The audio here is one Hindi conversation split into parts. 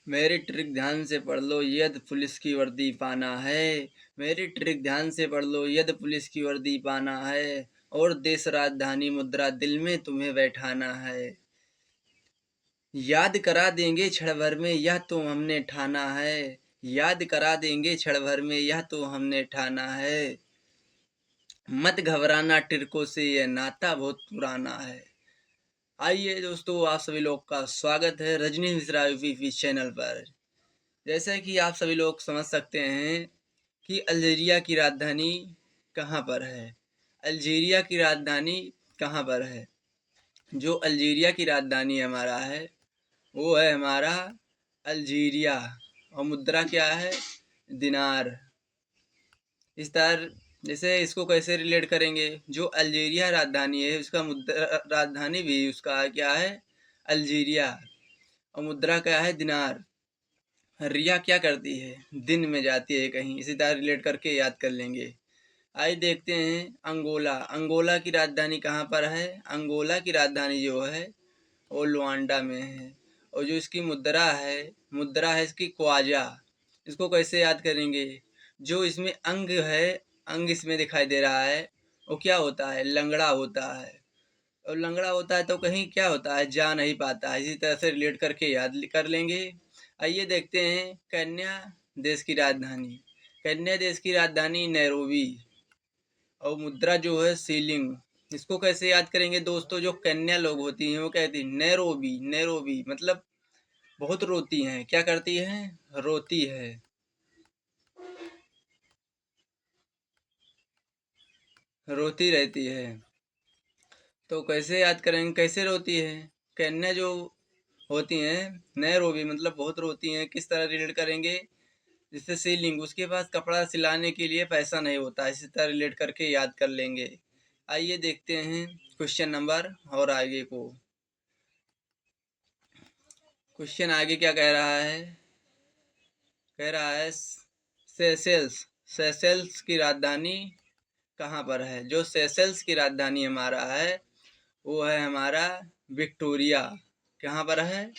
मेरी ट्रिक ध्यान से पढ़ लो यदि पुलिस की वर्दी पाना है। मेरी ट्रिक ध्यान से पढ़ लो यदि पुलिस की वर्दी पाना है। और देश राजधानी मुद्रा दिल में तुम्हें बैठाना है। याद करा देंगे क्षण भर में यह तो हमने ठाना है। याद करा देंगे क्षण भर में यह तो हमने ठाना है। मत घबराना टिरकों से यह नाता बहुत पुराना है। आइए दोस्तों, आप सभी लोग का स्वागत है रजनी मिश्रा यूपी चैनल पर। जैसा कि आप सभी लोग समझ सकते हैं कि अल्जीरिया की राजधानी कहाँ पर है। अल्जीरिया की राजधानी कहाँ पर है। जो अल्जीरिया की राजधानी हमारा है वो है हमारा अल्जीरिया। और मुद्रा क्या है, दिनार। इस तरह जैसे इसको कैसे रिलेट करेंगे, जो अल्जीरिया राजधानी है उसका मुद्रा राजधानी भी उसका क्या है, अल्जीरिया। और मुद्रा क्या है, दिनार। रिया क्या करती है, दिन में जाती है कहीं, इसी तरह रिलेट करके याद कर लेंगे। आइए देखते हैं अंगोला। अंगोला की राजधानी कहाँ पर है। अंगोला की राजधानी जो है वो लुआंडा में है। और जो इसकी मुद्रा है इसकी क्वाजा। इसको कैसे याद करेंगे, जो इसमें अंग है, अंग इसमें दिखाई दे रहा है वो क्या होता है, लंगड़ा होता है। और लंगड़ा होता है तो कहीं क्या होता है, जा नहीं पाता है। इसी तरह से रिलेट करके याद कर लेंगे। आइए देखते हैं केन्या देश की राजधानी। केन्या देश की राजधानी नैरोबी। और मुद्रा जो है सीलिंग। इसको कैसे याद करेंगे दोस्तों, जो कन्या लोग होती हैं वो कहती हैं नैरोबी। नैरोबी मतलब बहुत रोती हैं, क्या करती हैं, रोती है। रोती रहती है। तो कैसे याद करेंगे, कैसे रोती है। कन्या जो होती हैं नैरोबी मतलब बहुत रोती हैं, किस तरह रिलेट करेंगे, जिससे सीलिंग, उसके पास कपड़ा सिलाने के लिए पैसा नहीं होता, इसी तरह रिलेट करके याद कर लेंगे। आइए देखते हैं क्वेश्चन नंबर और आगे को। क्वेश्चन आगे क्या कह रहा है, कह रहा है सेशेल्स। सेशेल्स की राजधानी कहाँ पर है। जो सेशेल्स की राजधानी हमारा है वो है हमारा विक्टोरिया। कहाँ पर है,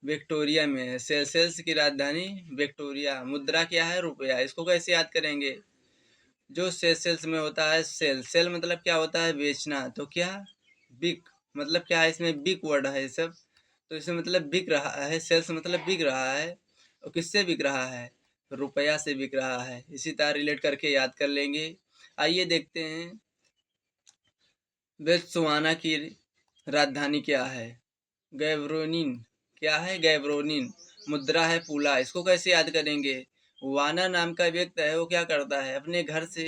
विक्टोरिया में है। सेशेल्स की राजधानी विक्टोरिया। मुद्रा क्या है, रुपया। इसको कैसे याद करेंगे, जो सेशेल्स में होता है सेल। सेल मतलब क्या होता है, बेचना। तो क्या, बिक मतलब क्या है, इसमें बिक वर्ड है सब। तो इसमें मतलब बिक रहा है, सेल्स मतलब बिक रहा है। और किससे बिक रहा है, रुपया से बिक रहा है। इसी तरह रिलेट करके याद कर लेंगे। आइए देखते हैं बोत्सवाना की राजधानी क्या है, गैब्रोनिन। क्या है, गैब्रोनिन। मुद्रा है पूला। इसको कैसे याद करेंगे, वाना नाम का व्यक्ति है वो क्या करता है, अपने घर से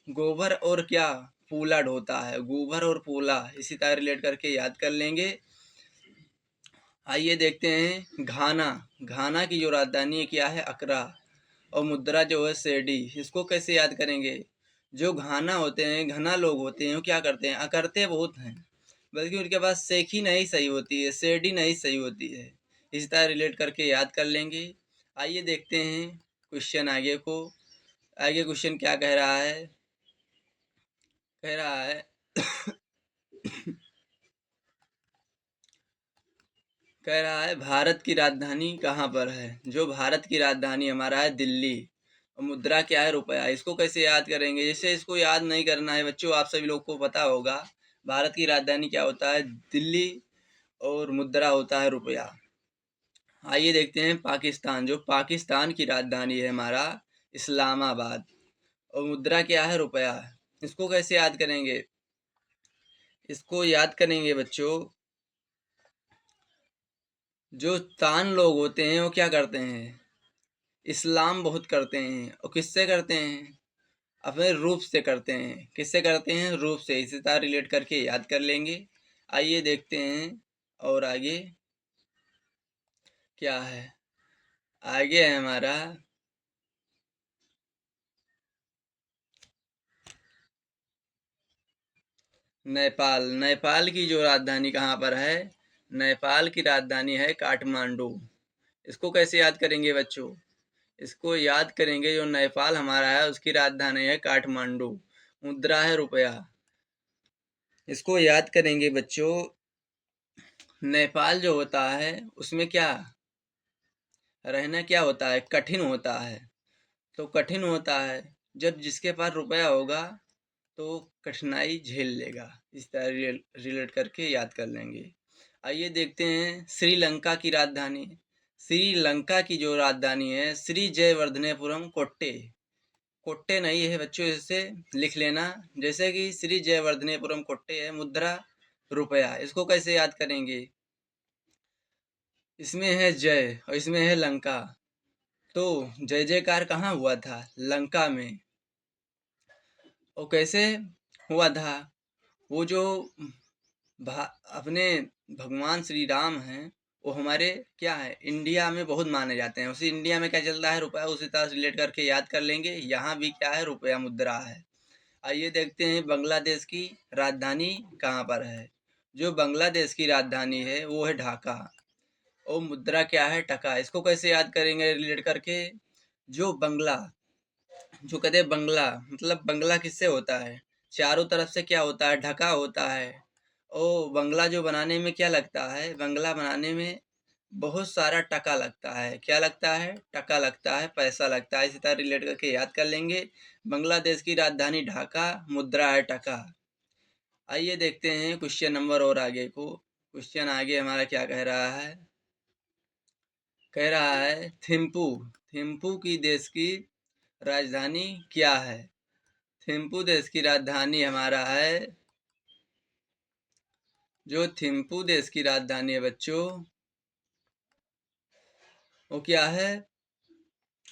गोबर और क्या, पूला ढोता है। गोबर और पूला, इसी तरह रिलेट करके याद कर लेंगे। आइए देखते हैं घाना। घाना की जो राजधानी है क्या है, अकरा। और मुद्रा जो है सेडी। इसको कैसे याद करेंगे, जो घाना होते हैं, घना लोग होते हैं वो क्या करते हैं, अकरते बहुत हैं, बल्कि उनके पास सेखी नहीं सही होती है, सेडी नहीं सही होती है। इस तरह रिलेट करके याद कर लेंगे। आइए देखते हैं क्वेश्चन आगे को। आगे क्वेश्चन क्या कह रहा है, कह रहा है कह रहा है भारत की राजधानी कहाँ पर है। जो भारत की राजधानी हमारा है दिल्ली। और मुद्रा क्या है, रुपया। इसको कैसे याद करेंगे, जैसे इसको याद नहीं करना है बच्चों, आप सभी लोग को पता होगा भारत की राजधानी क्या होता है, दिल्ली। और मुद्रा होता है रुपया। आइए देखते हैं पाकिस्तान। जो पाकिस्तान की राजधानी है हमारा इस्लामाबाद। और मुद्रा क्या है, रुपया। इसको कैसे याद करेंगे, इसको याद करेंगे बच्चों, जो तान लोग होते हैं वो क्या करते हैं, इस्लाम बहुत करते हैं। और किससे करते हैं, अपने रूप से करते हैं। किससे करते हैं, रूप से। इसी तरह रिलेट करके याद कर लेंगे। आइए देखते हैं और आगे क्या है। आगे है हमारा नेपाल। नेपाल की जो राजधानी कहाँ पर है, नेपाल की राजधानी है काठमांडू। इसको कैसे याद करेंगे बच्चों, इसको याद करेंगे, जो नेपाल हमारा है उसकी राजधानी है काठमांडू। मुद्रा है रुपया। इसको याद करेंगे बच्चों, नेपाल जो होता है उसमें क्या, रहना क्या होता है, कठिन होता है। तो कठिन होता है, जब जिसके पास रुपया होगा तो कठिनाई झेल लेगा। इस तरह रिलेट करके याद कर लेंगे। आइए देखते हैं श्रीलंका की राजधानी। श्रीलंका की जो राजधानी है श्री जयवर्धनेपुरम कोट्टे। कोट्टे नहीं है बच्चों, इसे लिख लेना। जैसे कि श्री जयवर्धनेपुरम कोट्टे है, मुद्रा रुपया। इसको कैसे याद करेंगे, इसमें है जय और इसमें है लंका, तो जय जयकार कहाँ हुआ था, लंका में। और कैसे हुआ था, वो जो अपने भगवान श्री राम हैं वो हमारे क्या है, इंडिया में बहुत माने जाते हैं। उसी इंडिया में क्या चलता है, रुपया, उसी तरह से रिलेट करके याद कर लेंगे। यहाँ भी क्या है, रुपया मुद्रा है। आइए देखते हैं बांग्लादेश की राजधानी कहाँ पर है। जो बांग्लादेश की राजधानी है वो है ढाका और मुद्रा क्या है, टका। इसको कैसे याद करेंगे रिलेट करके, जो बंगला, जो कहते हैं बंगला, मतलब बंगला किससे होता है, चारों तरफ से क्या होता है, ढका होता है। ओ बंगला जो बनाने में क्या लगता है, बंगला बनाने में बहुत सारा टका लगता है। क्या लगता है, टका लगता है, पैसा लगता है। इसी तरह रिलेट करके याद कर लेंगे। बांग्लादेश की राजधानी ढाका, मुद्रा है टका। आइए देखते हैं क्वेश्चन नंबर और आगे को। क्वेश्चन आगे हमारा क्या कह रहा है, कह रहा है थिम्पू। थिम्पू की देश की राजधानी क्या है। थिम्पू देश की राजधानी हमारा है, जो थिम्पू देश की राजधानी है बच्चों वो क्या है,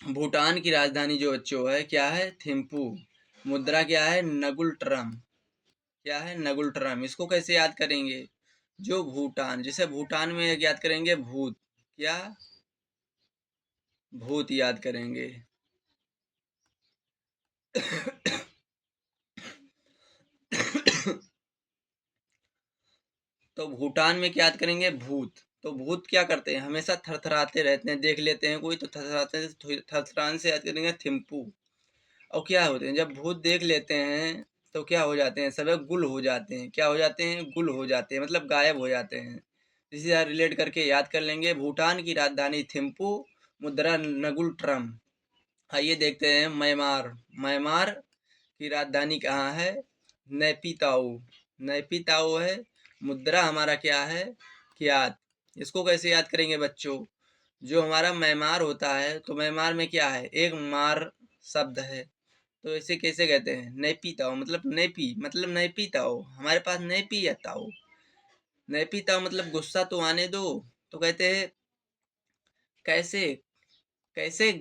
भूटान की राजधानी जो बच्चों है क्या है, थिम्पू। मुद्रा क्या है, नगुल ट्रम। क्या है, नगुल ट्रम। इसको कैसे याद करेंगे, जो भूटान, जैसे भूटान में याद करेंगे भूत, क्या, भूत याद करेंगे। तो भूटान में क्या याद करेंगे, भूत। तो भूत क्या करते हैं, हमेशा थरथराते रहते हैं, देख लेते हैं कोई तो थरथराते हैं, थरथराने से याद करेंगे थिम्पू। और क्या होते हैं, जब भूत देख लेते हैं तो क्या हो जाते हैं, सब गुल हो जाते हैं। क्या हो जाते हैं, गुल हो जाते हैं, मतलब गायब हो जाते हैं। इसी तरह रिलेट करके याद कर लेंगे। भूटान की राजधानी थिम्पू, मुद्रा नगुल ट्रम। आइए देखते हैं म्यांमार। म्यांमार की राजधानी कहाँ है, नैपीताओ। नैपीताओ है, मुद्रा हमारा क्या है, क्यात। इसको कैसे याद करेंगे बच्चों, जो हमारा म्यांमार होता है तो म्यांमार में क्या है, एक मार शब्द है, तो इसे कैसे कहते हैं, नेपी ताओ, मतलब नेपी, मतलब नेपी ताओ, हमारे पास नेपी है ताओ। नेपी ताओ मतलब गुस्सा तो आने दो। तो कहते हैं कैसे, कैसे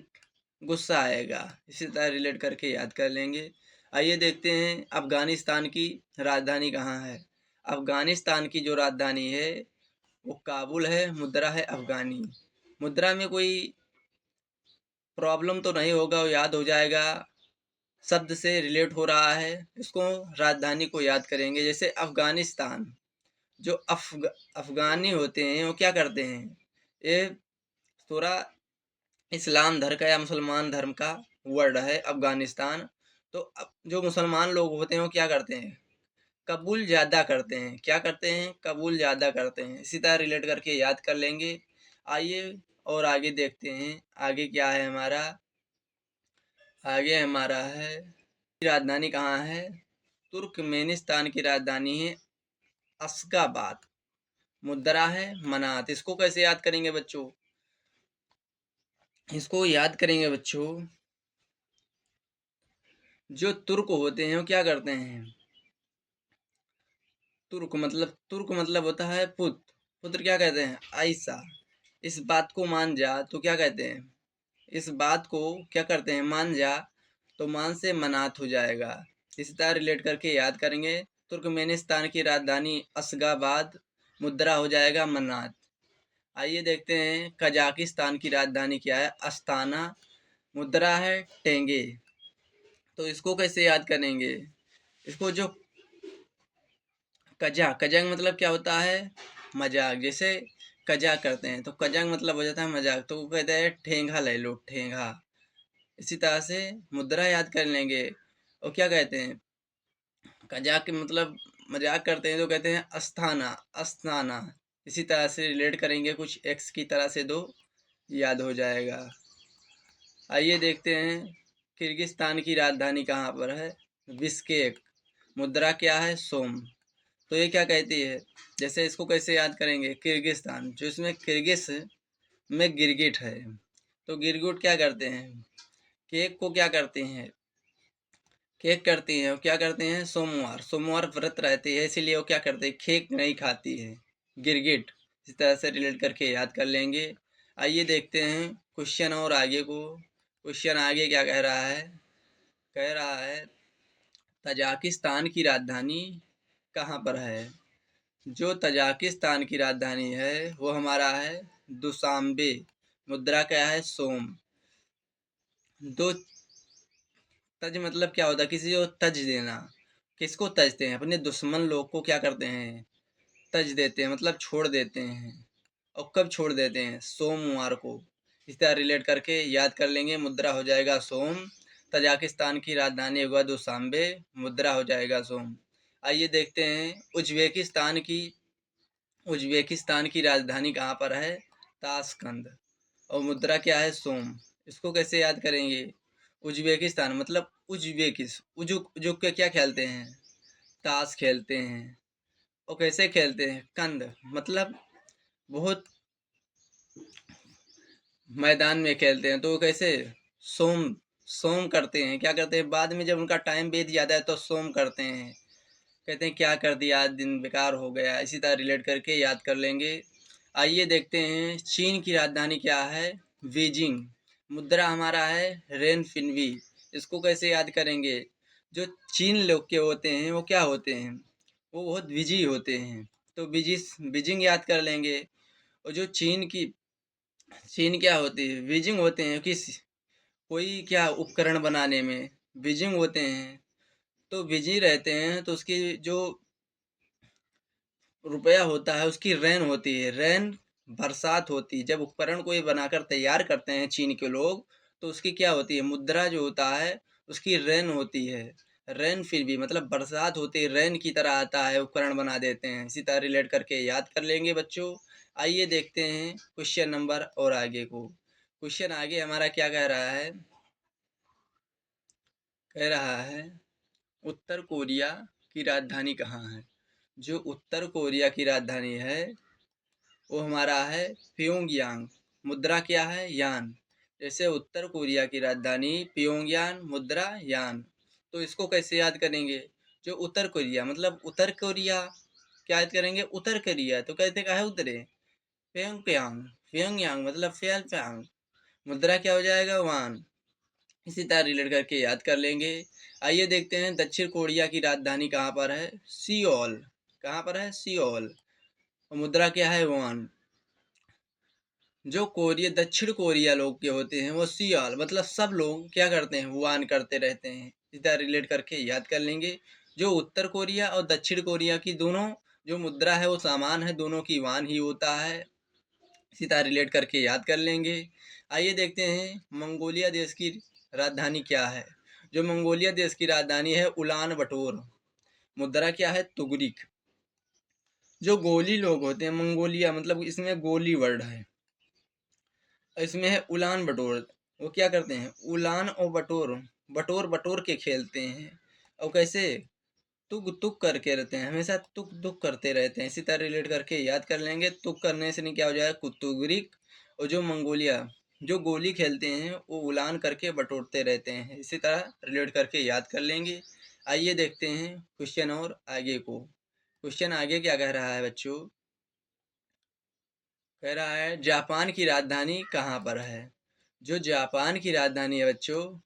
गुस्सा आएगा। इसी तरह रिलेट करके याद कर लेंगे। आइए देखते हैं अफगानिस्तान की राजधानी कहाँ है। अफगानिस्तान की जो राजधानी है वो काबुल है, मुद्रा है अफगानी। मुद्रा में कोई प्रॉब्लम तो नहीं होगा, वो याद हो जाएगा, शब्द से रिलेट हो रहा है। इसको राजधानी को याद करेंगे। जैसे अफगानिस्तान, जो अफगानी होते हैं वो क्या करते हैं, ये थोड़ा इस्लाम धर्म का या मुसलमान धर्म का वर्ड है अफगानिस्तान। तो जो मुसलमान लोग होते हैं वो क्या करते हैं, कबूल ज़्यादा करते हैं। क्या करते हैं, कबूल ज़्यादा करते हैं। इसी तरह रिलेट करके याद कर लेंगे। आइए और आगे देखते हैं, आगे क्या है हमारा, आगे हमारा है राजधानी कहाँ है, तुर्कमेनिस्तान की राजधानी है अशगाबाद, मुद्रा है मनात। इसको कैसे याद करेंगे बच्चों, इसको याद करेंगे बच्चों, जो तुर्क होते हैं वो क्या करते हैं, तुर्क मतलब होता है पुत्र। पुत्र क्या कहते हैं, ऐसा। इस बात को मान जा तो क्या कहते हैं, इस बात को क्या करते हैं, मान जा, तो मान से मनात हो जाएगा। इसी तरह रिलेट करके याद करेंगे। तुर्कमेनिस्तान की राजधानी अशगाबाद, मुद्रा हो जाएगा मनात। आइए देखते हैं कजाकिस्तान की राजधानी क्या है, अस्ताना, मुद्रा है टेंगे। तो इसको कैसे याद करेंगे, इसको जो कजंग मतलब क्या होता है, मजाक। जैसे कजाक करते हैं तो कजंग मतलब हो जाता है मजाक, तो वो कहते हैं ठेंगा ले लो, ठेंगा। इसी तरह से मुद्रा याद कर लेंगे। और क्या कहते हैं, कजाक के मतलब मजाक करते हैं तो कहते हैं अस्थाना, अस्थाना। इसी तरह से रिलेट करेंगे कुछ एक्स की तरह से दो, याद हो जाएगा। आइए देखते हैं किर्गिस्तान की राजधानी कहाँ पर है, बिश्केक। मुद्रा क्या है, सोम। तो ये क्या कहती है, जैसे इसको कैसे याद करेंगे, किर्गिस्तान, जो इसमें किर्गिस में गिरगिट है, तो गिरगिट क्या करते हैं, केक को क्या करते हैं, केक करती है, वो क्या करते हैं, सोमवार, सोमवार व्रत रहती है, इसीलिए वो क्या करते हैं, केक नहीं खाती है, गिरगिट। इस तरह से रिलेट करके याद कर लेंगे। आइए देखते हैं क्वेश्चन और आगे को। क्वेश्चन आगे क्या कह रहा है, कह रहा है तजाकिस्तान की राजधानी कहाँ पर है। जो तजाकिस्तान की राजधानी है वो हमारा है दुशांबे। मुद्रा क्या है, सोम। दो तज मतलब क्या होता है, किसी को तज देना। किसको तजते हैं, अपने दुश्मन लोग को क्या करते हैं, तज देते हैं, मतलब छोड़ देते हैं। और कब छोड़ देते हैं, सोमवार को। इस तरह रिलेट करके याद कर लेंगे। मुद्रा हो जाएगा सोम। तजाकिस्तान की राजधानी होगा दुशांबे, मुद्रा हो जाएगा सोम। आइए देखते हैं उज्बेकिस्तान की राजधानी कहाँ पर है, ताशकंद। और मुद्रा क्या है, सोम। इसको कैसे याद करेंगे, उज्बेकिस्तान मतलब उज्बेकिस, उजुक, उजुक के क्या खेलते हैं, ताश खेलते हैं। और कैसे खेलते हैं, कंद मतलब बहुत मैदान में खेलते हैं, तो कैसे, सोम, सोम करते हैं, क्या करते हैं, बाद में जब उनका टाइम बीत जाता है तो सोम करते हैं, कहते हैं क्या कर दिया, आज दिन बेकार हो गया। इसी तरह रिलेट करके याद कर लेंगे। आइए देखते हैं चीन की राजधानी क्या है, बीजिंग। मुद्रा हमारा है रेन फिनवी। इसको कैसे याद करेंगे, जो चीन लोग के होते हैं वो क्या होते हैं, वो बहुत बिजी होते हैं, तो बिजी, बीजिंग याद कर लेंगे। और जो चीन क्या होती है, बीजिंग होते हैं, किस, कोई क्या उपकरण बनाने में बीजिंग होते हैं, तो बिजी रहते हैं, तो उसकी जो रुपया होता है उसकी रैन होती है, रैन बरसात होती है। जब उपकरण को ये बनाकर तैयार करते हैं चीन के लोग, तो उसकी क्या होती है, मुद्रा जो होता है उसकी रैन होती है। रैन फिर भी मतलब बरसात होती है, रैन की तरह आता है, उपकरण बना देते हैं। इसी तरह रिलेट करके याद कर लेंगे बच्चों। आइए देखते हैं क्वेश्चन नंबर और आगे को। क्वेश्चन आगे हमारा क्या कह रहा है, कह रहा है उत्तर कोरिया की राजधानी कहाँ है। जो उत्तर कोरिया की राजधानी है वो हमारा है प्योंगयांग। मुद्रा क्या है, यान। जैसे उत्तर कोरिया की राजधानी प्योंगयांग, मुद्रा यान। तो इसको कैसे याद करेंगे, जो उत्तर कोरिया मतलब उत्तर कोरिया, क्या याद करेंगे, उत्तर कोरिया, तो कहते का है उतरे, प्योंगयांग, प्योंगयांग मतलब प्योंगयांग, मुद्रा क्या हो जाएगा, वान। इसी तरह रिलेट करके याद कर लेंगे। आइए देखते हैं दक्षिण कोरिया की राजधानी कहाँ पर है, सियोल। कहाँ पर है, सियोल। और मुद्रा क्या है, वॉन। जो कोरिया दक्षिण कोरिया लोग के होते हैं वो सियाल मतलब सब लोग क्या करते हैं, वान करते रहते हैं। इस तरह रिलेट करके याद कर लेंगे। जो उत्तर कोरिया और दक्षिण कोरिया की दोनों जो मुद्रा है वो समान है, दोनों की वान ही होता है। इसी तरह रिलेट करके याद कर लेंगे। आइए देखते हैं मंगोलिया देश की राजधानी क्या है। जो मंगोलिया देश की राजधानी है उलान बटोर। मुद्रा क्या है, तुगरिक। जो गोली लोग होते हैं, मंगोलिया मतलब इसमें गोली वर्ड है, इसमें है उलान बटोर। वो क्या करते हैं, उलान और बटोर, बटोर बटोर के खेलते हैं। और कैसे, तुक तुक करके रहते हैं, हमेशा तुक तुक करते रहते हैं। इसी तरह रिलेट करके याद कर लेंगे। तुक करने से नहीं क्या हो जाएगा, कुतुगरिक। और जो मंगोलिया जो गोली खेलते हैं वो उलान करके बटोरते रहते हैं। इसी तरह रिलेट करके याद कर लेंगे। आइए देखते हैं क्वेश्चन और आगे को। क्वेश्चन आगे क्या कह रहा है बच्चों, कह रहा है जापान की राजधानी कहाँ पर है। जो जापान की राजधानी है बच्चों,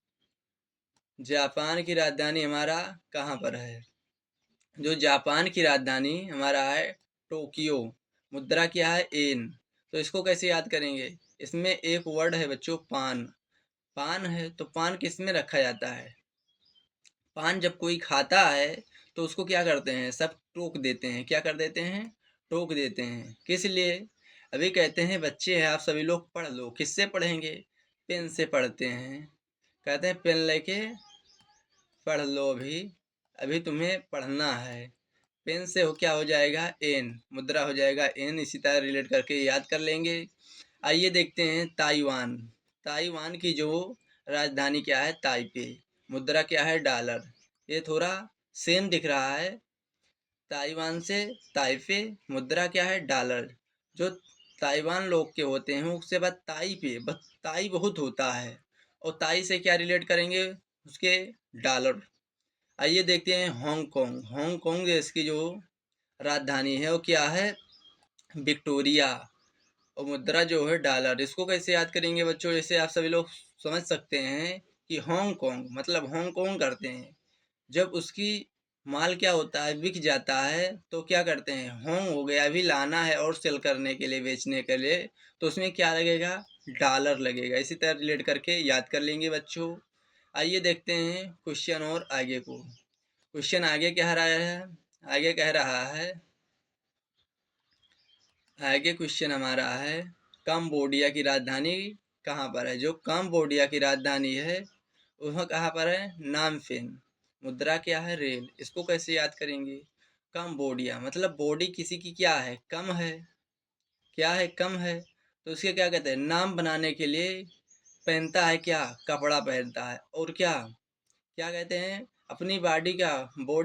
जापान की राजधानी हमारा कहाँ पर है। जो जापान की राजधानी हमारा है टोक्यो। मुद्रा क्या है, एन। तो इसको कैसे याद करेंगे, इसमें एक वर्ड है बच्चों, पान। पान है तो पान किस में रखा जाता है, पान जब कोई खाता है तो उसको क्या करते हैं, सब टोक देते हैं, क्या कर देते हैं, टोक देते हैं। किस लिए, अभी कहते हैं बच्चे हैं आप सभी लोग पढ़ लो, किससे पढ़ेंगे, पेन से पढ़ते हैं। कहते हैं पेन लेके पढ़ लो, अभी अभी तुम्हें पढ़ना है। पेन से हो क्या हो जाएगा, एन। मुद्रा हो जाएगा एन। इसी तरह रिलेट करके याद कर लेंगे। आइए देखते हैं ताइवान। ताइवान की जो राजधानी क्या है, ताइपे। मुद्रा क्या है, डॉलर। ये थोड़ा सेम दिख रहा है। ताइवान से ताइपे, मुद्रा क्या है, डॉलर। जो ताइवान लोग के होते हैं उससे बाद ताई पे बस ताई बहुत होता है, और ताई से क्या रिलेट करेंगे, उसके डॉलर। आइए देखते हैं हांगकांग। हांगकांग देश की जो राजधानी है वो क्या है, विक्टोरिया, और मुद्रा जो है डॉलर। इसको कैसे याद करेंगे बच्चों, जैसे आप सभी लोग समझ सकते हैं कि हांगकांग मतलब हांगकांग करते हैं, जब उसकी माल क्या होता है, बिक जाता है, तो क्या करते हैं, होंग हो गया, अभी लाना है और सेल करने के लिए, बेचने के लिए, तो उसमें क्या लगेगा, डॉलर लगेगा। इसी तरह रिलेट करके याद कर लेंगे बच्चों। आइए देखते हैं क्वेश्चन और आगे को। क्वेश्चन आगे कह रहा है, आगे कह रहा है, आगे क्वेश्चन हमारा है, कंबोडिया की राजधानी कहाँ पर है। जो कंबोडिया की राजधानी है वह कहाँ पर है, नामफिन। मुद्रा क्या है, रेल। इसको कैसे याद करेंगे, कंबोडिया मतलब बॉडी किसी की क्या है, कम है, क्या है, कम है, तो उसके क्या कहते हैं, नाम बनाने के लिए पहनता है क्या, कपड़ा पहनता है, और क्या क्या कहते हैं, अपनी बॉडी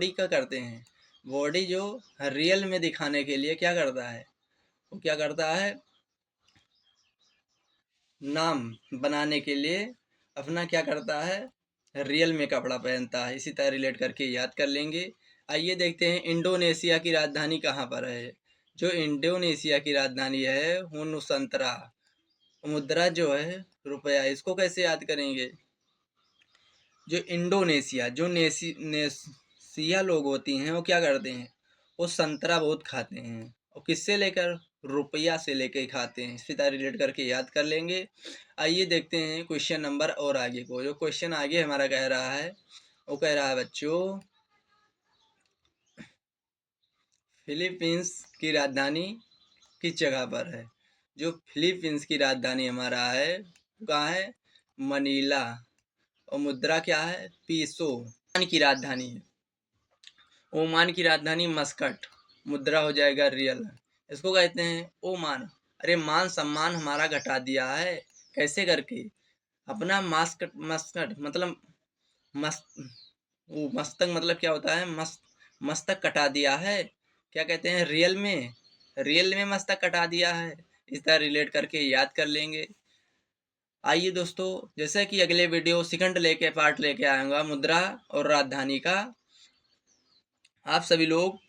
का करते हैं, बॉडी जो रियल में दिखाने के लिए क्या करता है, वो क्या करता है, नाम बनाने के लिए अपना क्या करता है, रियल में कपड़ा पहनता है। इसी तरह रिलेट करके याद कर लेंगे। आइए देखते हैं इंडोनेशिया की राजधानी कहाँ पर है। जो इंडोनेशिया की राजधानी है वो नुसंतरा, मुद्रा जो है रुपया। इसको कैसे याद करेंगे, जो इंडोनेशिया जो नेसिया लोग होती हैं वो क्या करते हैं, वो संतरा बहुत खाते हैं, और किससे लेकर, रुपया से लेकर खाते हैं। इसी तरह रिलेट करके याद कर लेंगे। आइए देखते हैं क्वेश्चन नंबर और आगे को। जो क्वेश्चन आगे हमारा कह रहा है वो कह रहा है बच्चों, फिलीपींस की राजधानी किस जगह पर है। जो फिलीपींस की राजधानी हमारा है वो कहाँ है, मनीला, और मुद्रा क्या है, पीसो। ओमान की राजधानी है, ओमान की राजधानी मस्कट, मुद्रा हो जाएगा रियल। इसको कहते हैं ओमान। अरे मान सम्मान हमारा घटा दिया है, कैसे करके, अपना मास्कट, मस्कट मतलब मस्त, वो मस्तक मतलब क्या होता है, मस्तक कटा दिया है, क्या कहते हैं, रियल में, रियल में मस्तक कटा दिया है। इस तरह रिलेट करके याद कर लेंगे। आइए दोस्तों, जैसे कि अगले वीडियो सेकंड लेके पार्ट लेके आऊंगा मुद्रा और राजधानी का, आप सभी लोग